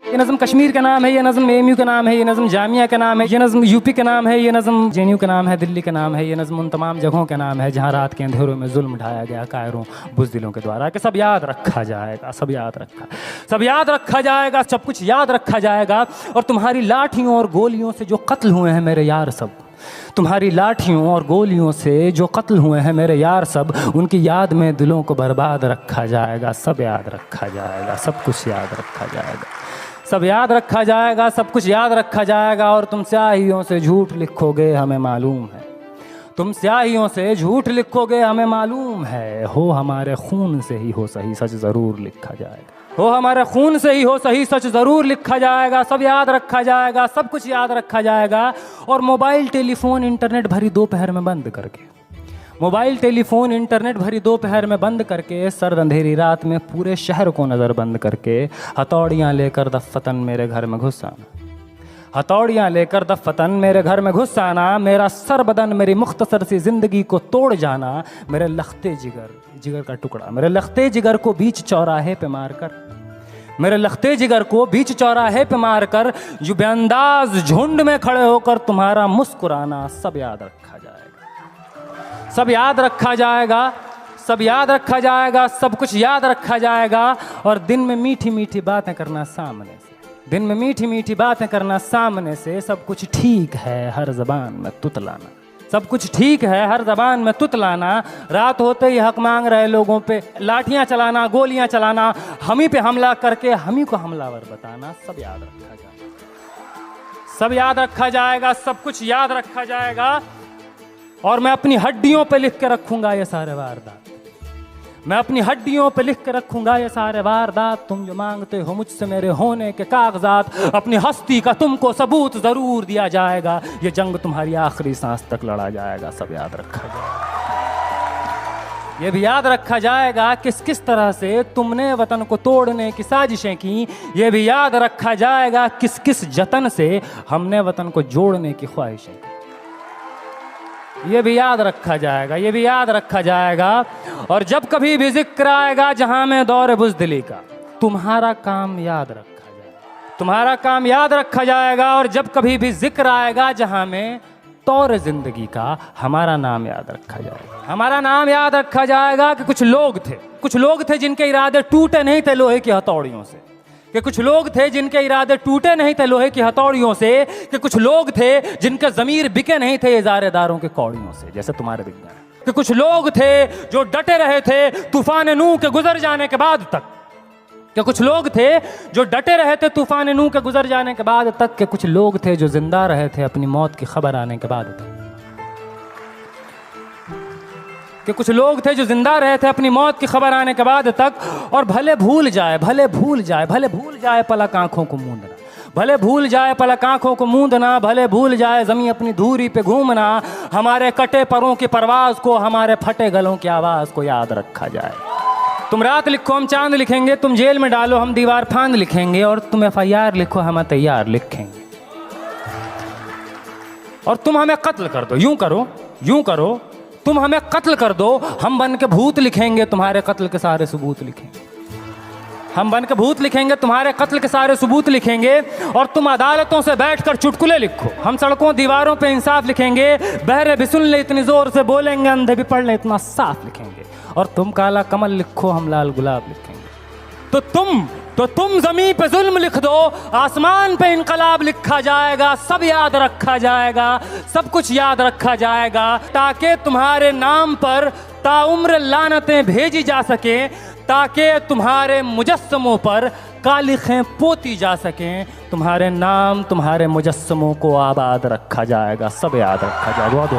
ये नज़म कश्मीर का नाम है, ये नज़म एएमयू का नाम है, ये नज़म जामिया का नाम है, ये नज़म यूपी का नाम है, ये नज़म जेएनयू का नाम है, दिल्ली का नाम है, ये नज़म उन तमाम जगहों का नाम है जहाँ रात के अंधेरों में जुल्म ढाया गया कायरों बुज़दिलों के द्वारा। कि सब याद रखा जाएगा, सब याद रखा जाएगा, सब कुछ याद रखा जाएगा। और तुम्हारी लाठियों और गोलियों से जो कत्ल हुए हैं मेरे यार सब, तुम्हारी लाठियों और गोलियों से जो कत्ल हुए हैं मेरे यार सब, उनकी याद में दिलों को बर्बाद रखा जाएगा। सब याद रखा जाएगा, सब कुछ याद रखा जाएगा, सब याद रखा जाएगा, सब कुछ याद रखा जाएगा। और तुम स्याहियों से झूठ लिखोगे हमें मालूम है, तुम स्याहियों से झूठ लिखोगे हमें मालूम है। हो हमारे खून से ही हो सही सच ज़रूर लिखा जाएगा, हो हमारे खून से ही हो सही सच ज़रूर लिखा जाएगा। सब याद रखा जाएगा, सब कुछ याद रखा जाएगा। और मोबाइल टेलीफोन इंटरनेट भरी दोपहर में बंद करके, मोबाइल टेलीफोन इंटरनेट भरी दोपहर में बंद करके, सर्द अंधेरी रात में पूरे शहर को नज़र बंद करके, हथौड़ियाँ लेकर दफ़्फ़तन मेरे घर में घुस आना, हथौड़ियाँ लेकर दफ़्फ़तन मेरे घर में घुस आना। मेरा सर बदन मेरी मुख्तसर सी ज़िंदगी को तोड़ जाना। मेरे लख्ते जिगर का टुकड़ा, मेरे लख्ते जिगर को बीच चौराहे पे मारकर, मेरे लख्ते जिगर को बीच चौराहे पे मारकर, जो बेअंदाज झुंड में खड़े होकर तुम्हारा मुस्कुराना। सब याद रखा जाएगा, सब याद रखा जाएगा, सब याद रखा जाएगा, सब कुछ याद रखा जाएगा। और दिन में मीठी मीठी बातें करना सामने से, दिन में मीठी मीठी बातें करना सामने से। सब कुछ ठीक है हर ज़बान में तुतलाना, सब कुछ ठीक है हर ज़बान में तुतलाना। रात होते ही हक मांग रहे लोगों पे लाठियां चलाना, गोलियां चलाना, हम ही पे हमला करके हम ही को हमलावर बताना। सब याद रखा जाएगा, सब याद रखा जाएगा, सब कुछ याद रखा जाएगा। और मैं अपनी हड्डियों पे लिख के रखूंगा ये सारे वारदात, मैं अपनी हड्डियों पे लिख के रखूंगा ये सारे वारदात। तुम जो मांगते हो मुझसे मेरे होने के कागजात, अपनी हस्ती का तुमको सबूत ज़रूर दिया जाएगा। ये जंग तुम्हारी आखिरी सांस तक लड़ा जाएगा। सब याद रखा जाएगा, ये भी याद रखा जाएगा किस किस तरह से तुमने वतन को तोड़ने की साजिशें की। ये भी याद रखा जाएगा किस किस जतन से हमने वतन को जोड़ने की ख्वाहिशें की। ये भी याद रखा जाएगा, ये भी याद रखा जाएगा। और जब कभी भी जिक्र आएगा जहां में दौर बुज़दिली का, तुम्हारा काम याद रखा जाएगा, तुम्हारा काम याद रखा जाएगा। और जब कभी भी जिक्र आएगा जहां में तौर ज़िंदगी का, हमारा नाम याद रखा जाएगा, हमारा नाम याद रखा जाएगा। कि कुछ लोग थे जिनके इरादे टूटे नहीं थे लोहे की हथौड़ियों से, कि कुछ लोग थे जिनके इरादे टूटे नहीं थे लोहे की हथौड़ियों से, कि कुछ लोग थे जिनके ज़मीर बिके नहीं थे इज़ारेदारों के कौड़ियों से, जैसे तुम्हारे बिक गए। कि कुछ लोग थे जो डटे रहे थे तूफान नूह के गुजर जाने के बाद तक, कि कुछ लोग थे जो डटे रहे थे तूफान नूह के गुजर जाने के बाद तक, कि कुछ लोग थे जो जिंदा रहे थे अपनी मौत की खबर आने के बाद तक, कि कुछ लोग थे जो जिंदा रहे थे अपनी मौत की खबर आने के बाद तक। और भले भूल जाए पलक आंखों को मूंदना, भले भूल जाए पलक आंखों को मूंदना, भले भूल जाए ज़मीं अपनी धूरी पे घूमना। हमारे कटे परों की परवाज़ को, हमारे फटे गलों की आवाज़ को याद रखा जाए। तुम रात लिखो हम चांद लिखेंगे, तुम जेल में डालो हम दीवार फांद लिखेंगे, और तुम FIR लिखो हम तैयार लिखेंगे। और तुम हमें कत्ल कर दो, यूं करो, तुम हमें कत्ल कर दो, हम बन के भूत लिखेंगे, तुम्हारे कत्ल के सारे सबूत लिखेंगे, हम बन के भूत लिखेंगे, तुम्हारे कत्ल के सारे सबूत लिखेंगे। और तुम अदालतों से बैठकर चुटकुले लिखो, हम सड़कों दीवारों पे इंसाफ लिखेंगे। बहरे भी सुन ले इतनी जोर से बोलेंगे, अंधे भी पढ़ ले इतना साफ लिखेंगे। और तुम काला कमल लिखो हम लाल गुलाब लिखेंगे। तो तुम ज़मीं पे जुल्म लिख दो, आसमान पे इनकलाब लिखा जाएगा। सब याद रखा जाएगा, सब कुछ याद रखा जाएगा, ताकि तुम्हारे नाम पर ताउम्र लानतें भेजी जा सकें, ताकि तुम्हारे मुजस्समों पर कालिखें पोती जा सकें। तुम्हारे नाम, तुम्हारे मुजस्समों को आबाद रखा जाएगा। सब याद रखा जाएगा। बहुत